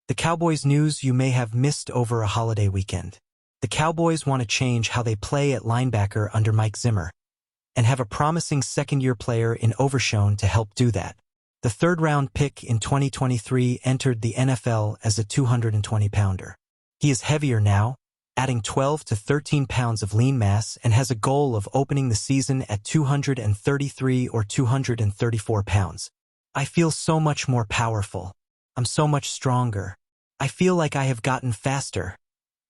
The Cowboys news you may have missed over a holiday weekend. The Cowboys want to change how they play at linebacker under Mike Zimmer, and have a promising second-year player in Overshown to help do that. The third-round pick in 2023 entered the NFL as a 220-pounder. He is heavier now, adding 12 to 13 pounds of lean mass, and has a goal of opening the season at 233 or 234 pounds. I feel so much more powerful. I'm so much stronger. I feel like I have gotten faster,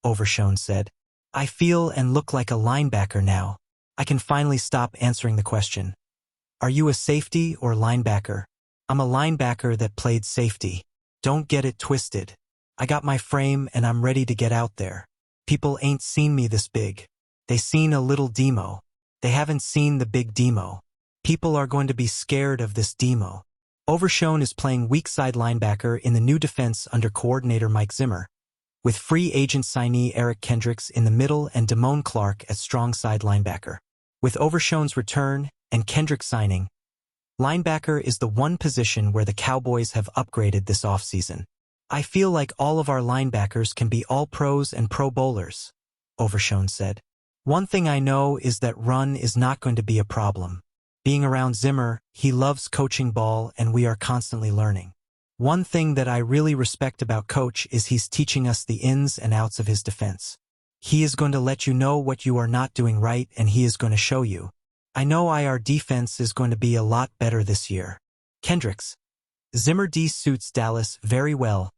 Overshown said. I feel and look like a linebacker now. I can finally stop answering the question. Are you a safety or linebacker? I'm a linebacker that played safety. Don't get it twisted. I got my frame and I'm ready to get out there. People ain't seen me this big. They seen a little DeeMo. They haven't seen the big DeeMo. People are going to be scared of this DeeMo. Overshown is playing weak side linebacker in the new defense under coordinator Mike Zimmer, with free agent signee Eric Kendricks in the middle and Damone Clark at strong side linebacker. With Overshown's return and Kendricks signing, linebacker is the one position where the Cowboys have upgraded this offseason. I feel like all of our linebackers can be all-pros and pro bowlers, Overshown said. One thing I know is that run is not going to be a problem. Being around Zimmer, he loves coaching ball and we are constantly learning. One thing that I really respect about Coach is he's teaching us the ins and outs of his defense. He is going to let you know what you are not doing right and he is going to show you. I know our defense is going to be a lot better this year. Kendricks. Zimmer D suits Dallas very well.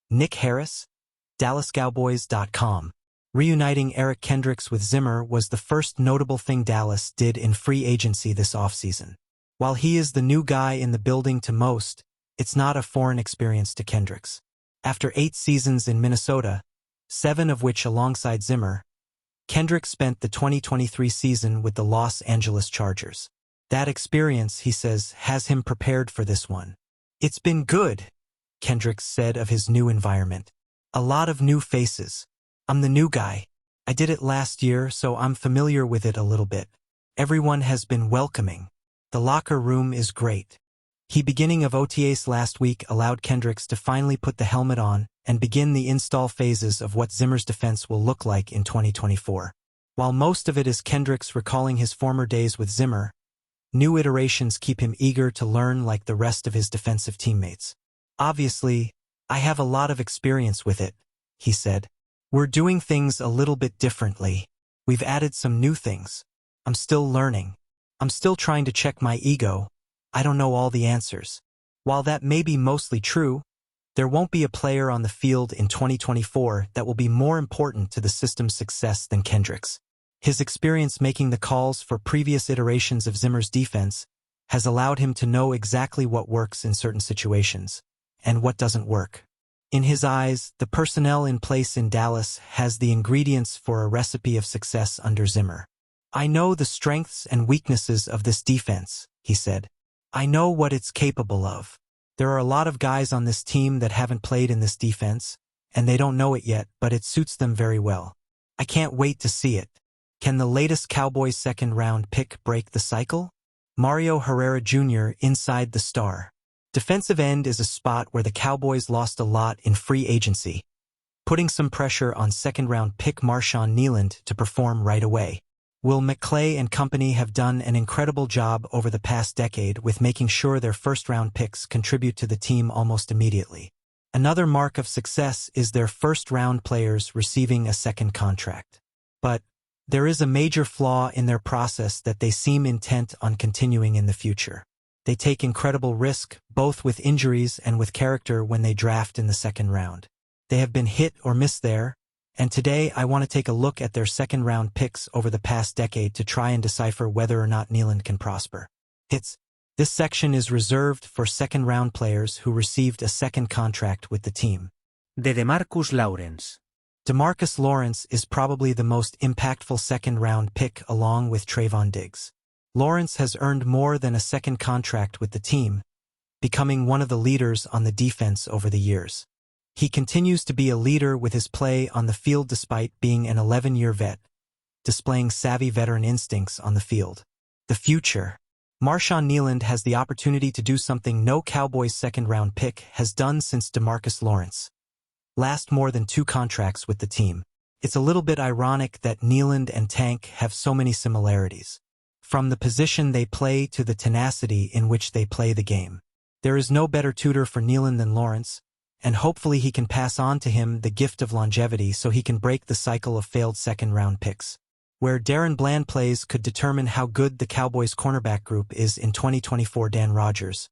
Nick Harris, DallasCowboys.com. Reuniting Eric Kendricks with Zimmer was the first notable thing Dallas did in free agency this offseason. While he is the new guy in the building to most, it's not a foreign experience to Kendricks. After 8 seasons in Minnesota, 7 of which alongside Zimmer, Kendricks spent the 2023 season with the Los Angeles Chargers. That experience, he says, has him prepared for this one. It's been good, Kendricks said of his new environment. A lot of new faces. I'm the new guy. I did it last year, so I'm familiar with it a little bit. Everyone has been welcoming. The locker room is great. The beginning of OTAs last week allowed Kendricks to finally put the helmet on and begin the install phases of what Zimmer's defense will look like in 2024. While most of it is Kendricks recalling his former days with Zimmer, new iterations keep him eager to learn like the rest of his defensive teammates. Obviously, I have a lot of experience with it, he said. We're doing things a little bit differently. We've added some new things. I'm still learning. I'm still trying to check my ego. I don't know all the answers. While that may be mostly true, there won't be a player on the field in 2024 that will be more important to the system's success than Kendricks. His experience making the calls for previous iterations of Zimmer's defense has allowed him to know exactly what works in certain situations and what doesn't work. In his eyes, the personnel in place in Dallas has the ingredients for a recipe of success under Zimmer. I know the strengths and weaknesses of this defense, he said. I know what it's capable of. There are a lot of guys on this team that haven't played in this defense, and they don't know it yet, but it suits them very well. I can't wait to see it. Can the latest Cowboys second-round pick break the cycle? Mario Herrera Jr. inside the star. Defensive end is a spot where the Cowboys lost a lot in free agency, putting some pressure on second-round pick Marshawn Kneeland to perform right away. Will McClay and company have done an incredible job over the past decade with making sure their first-round picks contribute to the team almost immediately. Another mark of success is their first-round players receiving a second contract. But there is a major flaw in their process that they seem intent on continuing in the future. They take incredible risk, both with injuries and with character when they draft in the second round. They have been hit or miss there, and today I want to take a look at their second-round picks over the past decade to try and decipher whether or not Kneeland can prosper. This section is reserved for second-round players who received a second contract with the team. DeMarcus Lawrence. DeMarcus Lawrence is probably the most impactful second-round pick along with Trayvon Diggs. Lawrence has earned more than a second contract with the team, becoming one of the leaders on the defense over the years. He continues to be a leader with his play on the field despite being an 11-year vet, displaying savvy veteran instincts on the field. The future. Marshawn Kneeland has the opportunity to do something no Cowboys second-round pick has done since DeMarcus Lawrence. last more than 2 contracts with the team. It's a little bit ironic that Nealand and Tank have so many similarities. From the position they play to the tenacity in which they play the game. There is no better tutor for Nealand than Lawrence, and hopefully he can pass on to him the gift of longevity so he can break the cycle of failed second-round picks. Where Darren Bland plays could determine how good the Cowboys' cornerback group is in 2024. Dan Rogers,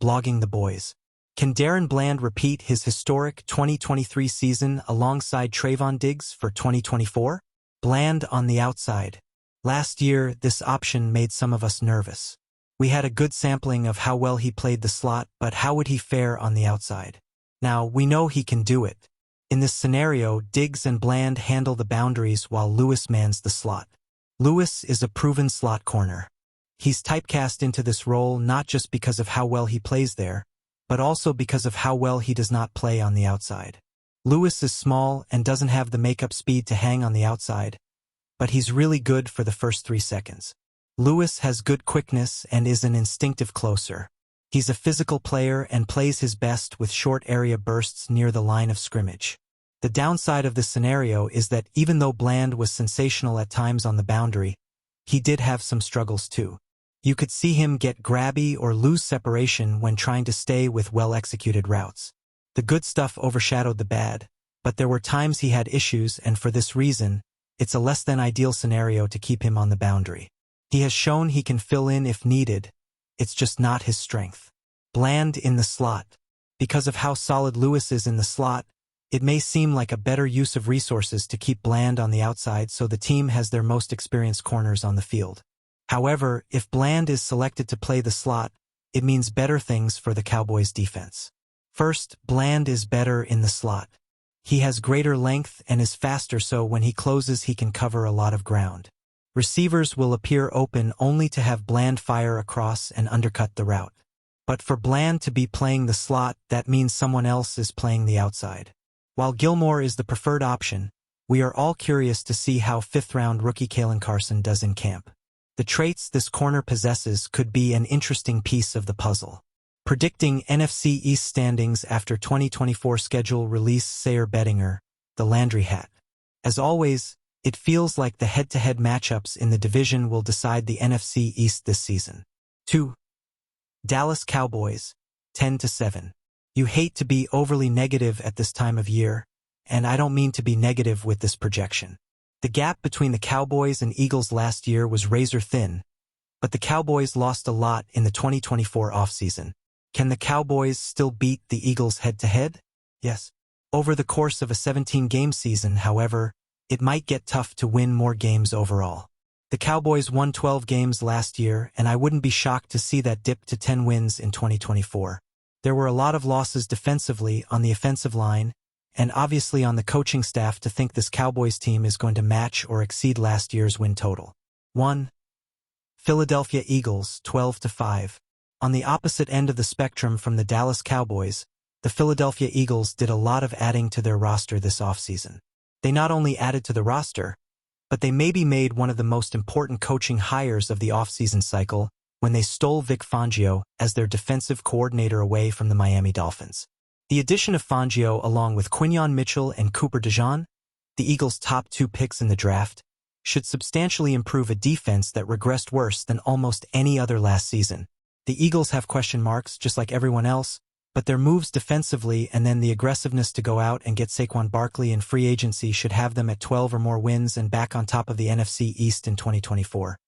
blogging the boys. Can Darren Bland repeat his historic 2023 season alongside Trayvon Diggs for 2024? Bland on the outside. Last year, this option made some of us nervous. We had a good sampling of how well he played the slot, but how would he fare on the outside? Now, we know he can do it. In this scenario, Diggs and Bland handle the boundaries while Lewis mans the slot. Lewis is a proven slot corner. He's typecast into this role not just because of how well he plays there, but also because of how well he does not play on the outside. Lewis is small and doesn't have the makeup speed to hang on the outside, but he's really good for the first 3 seconds. Lewis has good quickness and is an instinctive closer. He's a physical player and plays his best with short area bursts near the line of scrimmage. The downside of this scenario is that even though Bland was sensational at times on the boundary, he did have some struggles too. You could see him get grabby or lose separation when trying to stay with well-executed routes. The good stuff overshadowed the bad, but there were times he had issues, and for this reason, it's a less than ideal scenario to keep him on the boundary. He has shown he can fill in if needed. It's just not his strength. Bland in the slot. Because of how solid Lewis is in the slot, it may seem like a better use of resources to keep Bland on the outside so the team has their most experienced corners on the field. However, if Bland is selected to play the slot, it means better things for the Cowboys' defense. First, Bland is better in the slot. He has greater length and is faster, so when he closes he can cover a lot of ground. Receivers will appear open only to have Bland fire across and undercut the route. But for Bland to be playing the slot, that means someone else is playing the outside. While Gilmore is the preferred option, we are all curious to see how 5th-round rookie Kalen Carson does in camp. The traits this corner possesses could be an interesting piece of the puzzle. Predicting NFC East standings after 2024 schedule release. Sayer Bettinger, the Landry hat. As always, it feels like the head-to-head matchups in the division will decide the NFC East this season. 2. Dallas Cowboys, 10-7. You hate to be overly negative at this time of year, and I don't mean to be negative with this projection. The gap between the Cowboys and Eagles last year was razor thin, but the Cowboys lost a lot in the 2024 offseason. Can the Cowboys still beat the Eagles head-to-head? Yes. Over the course of a 17-game season, however, it might get tough to win more games overall. The Cowboys won 12 games last year, and I wouldn't be shocked to see that dip to 10 wins in 2024. There were a lot of losses defensively on the offensive line, and obviously on the coaching staff to think this Cowboys team is going to match or exceed last year's win total. 1. Philadelphia Eagles, 12-5. On the opposite end of the spectrum from the Dallas Cowboys, the Philadelphia Eagles did a lot of adding to their roster this offseason. They not only added to the roster, but they maybe made one of the most important coaching hires of the offseason cycle when they stole Vic Fangio as their defensive coordinator away from the Miami Dolphins. The addition of Fangio along with Quinyon Mitchell and Cooper DeJean, the Eagles' top 2 picks in the draft, should substantially improve a defense that regressed worse than almost any other last season. The Eagles have question marks just like everyone else, but their moves defensively and then the aggressiveness to go out and get Saquon Barkley in free agency should have them at 12 or more wins and back on top of the NFC East in 2024.